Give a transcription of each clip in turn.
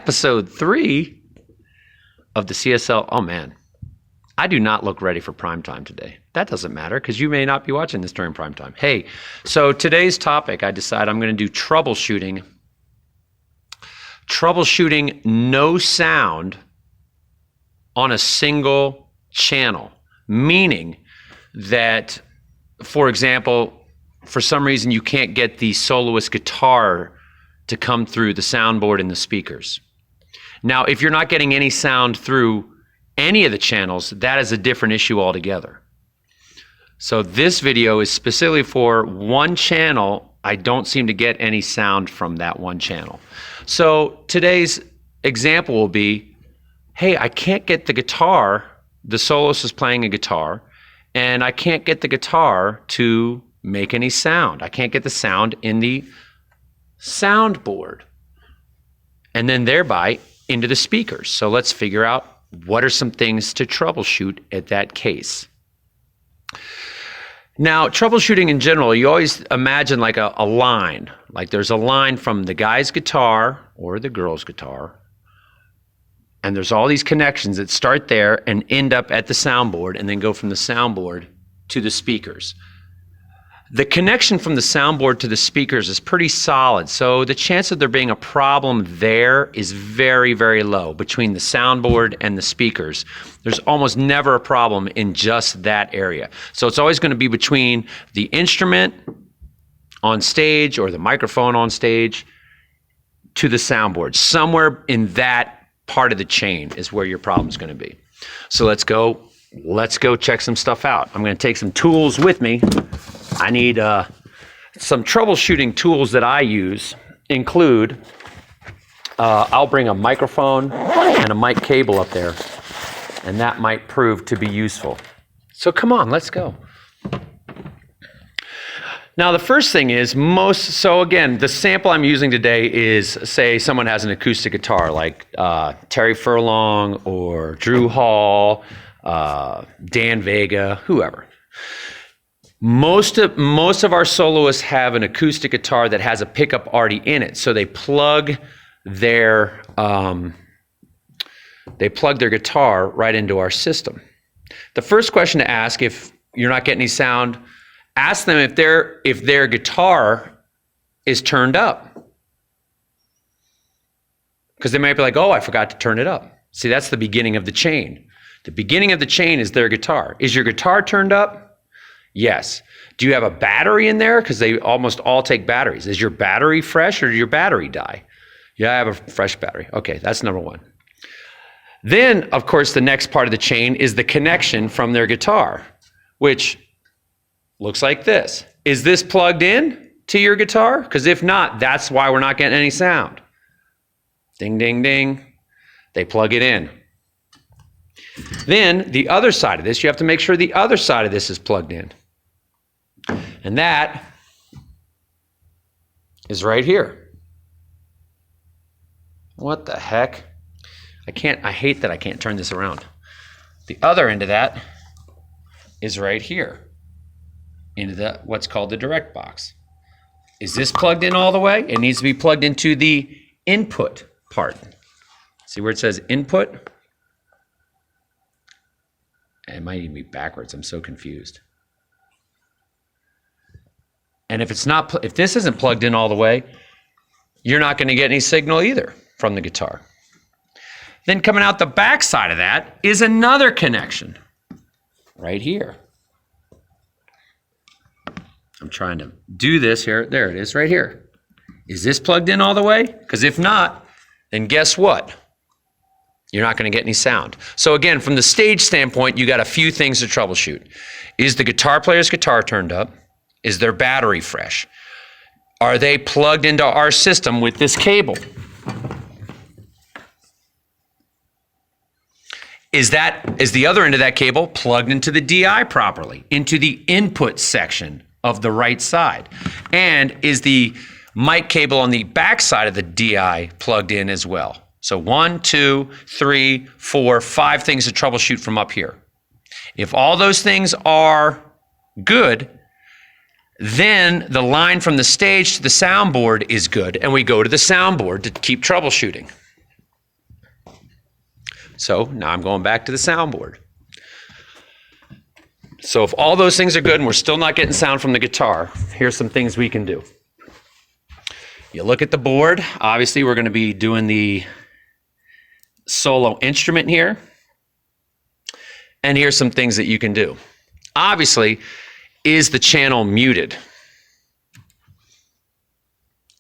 episode 3 of the CSL. Oh man, I do not look ready for prime time today. That doesn't matter because you may not be watching this during prime time. Hey, so today's topic, I decided I'm going to do troubleshooting. Troubleshooting no sound on a single channel, meaning that, for example, for some reason you can't get the soloist guitar to come through the soundboard and the speakers. Now, if you're not getting any sound through any of the channels, that is a different issue altogether. So this video is specifically for one channel. I don't seem to get any sound from that one channel. So today's example will be, hey, I can't get the guitar, the soloist is playing a guitar, and I can't get the guitar to make any sound. I can't get the sound in the soundboard, and then thereby into the speakers. So let's figure out what are some things to troubleshoot at that case. Now, troubleshooting in general, you always imagine like a line. Like there's a line from the guy's guitar or the girl's guitar, and there's all these connections that start there and end up at the soundboard and then go from the soundboard to the speakers. The connection from the soundboard to the speakers is pretty solid, so the chance of there being a problem there is very, very low between the soundboard and the speakers. There's almost never a problem in just that area. So it's always going to be between the instrument on stage or the microphone on stage to the soundboard. Somewhere in that part of the chain is where your problem is going to be. So let's go check some stuff out. I'm going to take some tools with me. I need some troubleshooting tools that I use include, I'll bring a microphone and a mic cable up there, and that might prove to be useful. So come on, let's go. Now the first thing is so again, the sample I'm using today is, say someone has an acoustic guitar like Terry Furlong or Drew Hall, Dan Vega, whoever. Most of our soloists have an acoustic guitar that has a pickup already in it, so they plug their guitar right into our system. The first question to ask, if you're not getting any sound, ask them if their guitar is turned up, because they might be like, "Oh, I forgot to turn it up." See, that's the beginning of the chain. The beginning of the chain is their guitar. Is your guitar turned up? Yes. Do you have a battery in there? Because they almost all take batteries. Is your battery fresh or did your battery die? Yeah, I have a fresh battery. Okay, that's number one. Then, of course, the next part of the chain is the connection from their guitar, which looks like this. Is this plugged in to your guitar? Because if not, that's why we're not getting any sound. Ding, ding, ding. They plug it in. Then the other side of this, you have to make sure the other side of this is plugged in. And that is right here. What the heck? I hate that I can't turn this around. The other end of that is right here into what's called the direct box. Is this plugged in all the way? It needs to be plugged into the input part. See where it says input? It might even be backwards. I'm so confused. And if this isn't plugged in all the way, you're not going to get any signal either from the guitar. Then coming out the back side of that is another connection right here. I'm trying to do this here. There it is right here. Is this plugged in all the way? Because if not, then guess what? You're not going to get any sound. So again, from the stage standpoint, you got a few things to troubleshoot. Is the guitar player's guitar turned up? Is their battery fresh? Are they plugged into our system with this cable? Is the other end of that cable plugged into the DI properly, into the input section of the right side? And is the mic cable on the back side of the DI plugged in as well? So 1, 2, 3, 4, 5 things to troubleshoot from up here. If all those things are good, then the line from the stage to the soundboard is good, and we go to the soundboard to keep troubleshooting. So now I'm going back to the soundboard. So if all those things are good and we're still not getting sound from the guitar, here's some things we can do. You look at the board. Obviously, we're going to be doing the solo instrument here. And here's some things that you can do. Obviously, is the channel muted?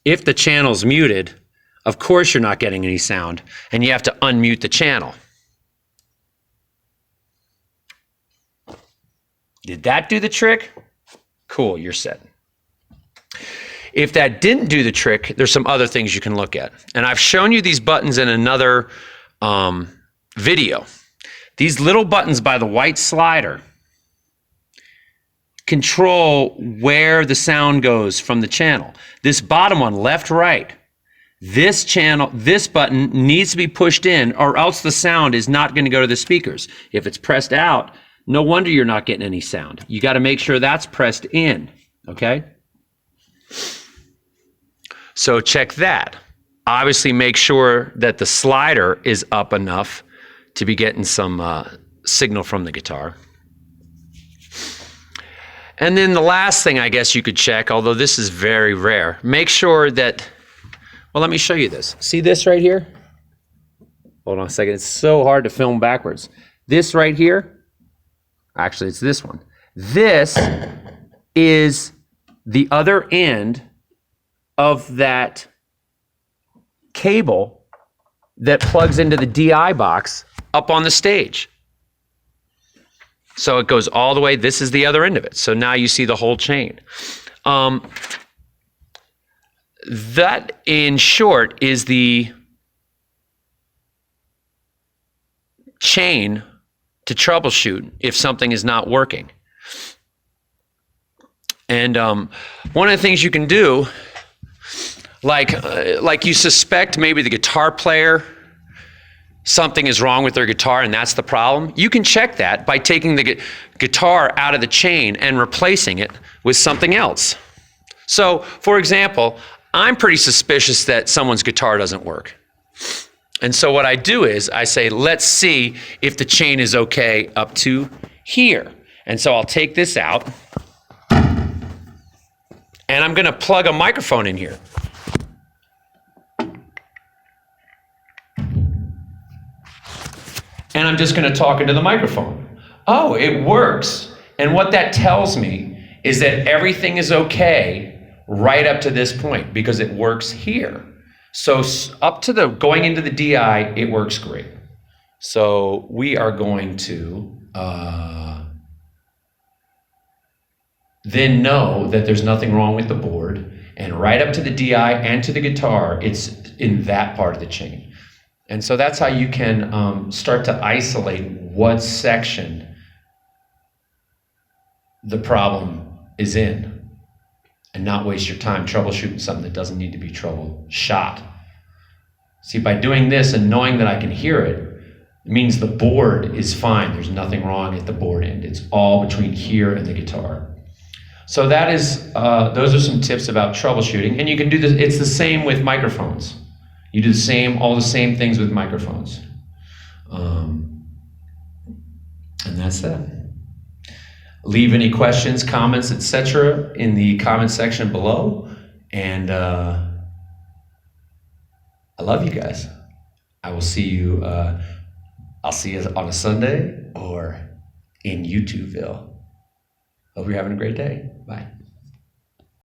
If the channel's muted, of course you're not getting any sound, and you have to unmute the channel. Did that do the trick? Cool, you're set. If that didn't do the trick, there's some other things you can look at. And I've shown you these buttons in another video. These little buttons by the white slider control where the sound goes from the channel. This bottom one, left, right, this channel, this button needs to be pushed in or else the sound is not going to go to the speakers. If it's pressed out, no wonder you're not getting any sound. You got to make sure that's pressed in, okay? So check that. Obviously make sure that the slider is up enough to be getting some signal from the guitar. And then the last thing I guess you could check, although this is very rare, make sure that, well, let me show you this. See this right here? Hold on a second. It's so hard to film backwards. This right here, actually it's this one. This is the other end of that cable that plugs into the DI box up on the stage. So it goes all the way, this is the other end of it. So now you see the whole chain. That, in short, is the chain to troubleshoot if something is not working. And one of the things you can do, like you suspect maybe the guitar player, something is wrong with their guitar and that's the problem, you can check that by taking the guitar out of the chain and replacing it with something else. So, for example, I'm pretty suspicious that someone's guitar doesn't work. And so what I do is I say, let's see if the chain is okay up to here. And so I'll take this out and I'm going to plug a microphone in here. And I'm just going to talk into the microphone. Oh, it works. And what that tells me is that everything is okay right up to this point because it works here. So up to the going into the DI, it works great. So we are going to then know that there's nothing wrong with the board, and right up to the DI and to the guitar, it's in that part of the chain. And so that's how you can start to isolate what section the problem is in and not waste your time troubleshooting something that doesn't need to be troubleshot. See, by doing this and knowing that I can hear it, it means the board is fine. There's nothing wrong at the board end. It's all between here and the guitar. So that is, those are some tips about troubleshooting. And you can do this, it's the same with microphones. You do the same, all the same things with microphones. And that's it. Leave any questions, comments, etc. in the comment section below. And I love you guys. I will see you, I'll see you on a Sunday or in YouTubeville. Hope you're having a great day. Bye.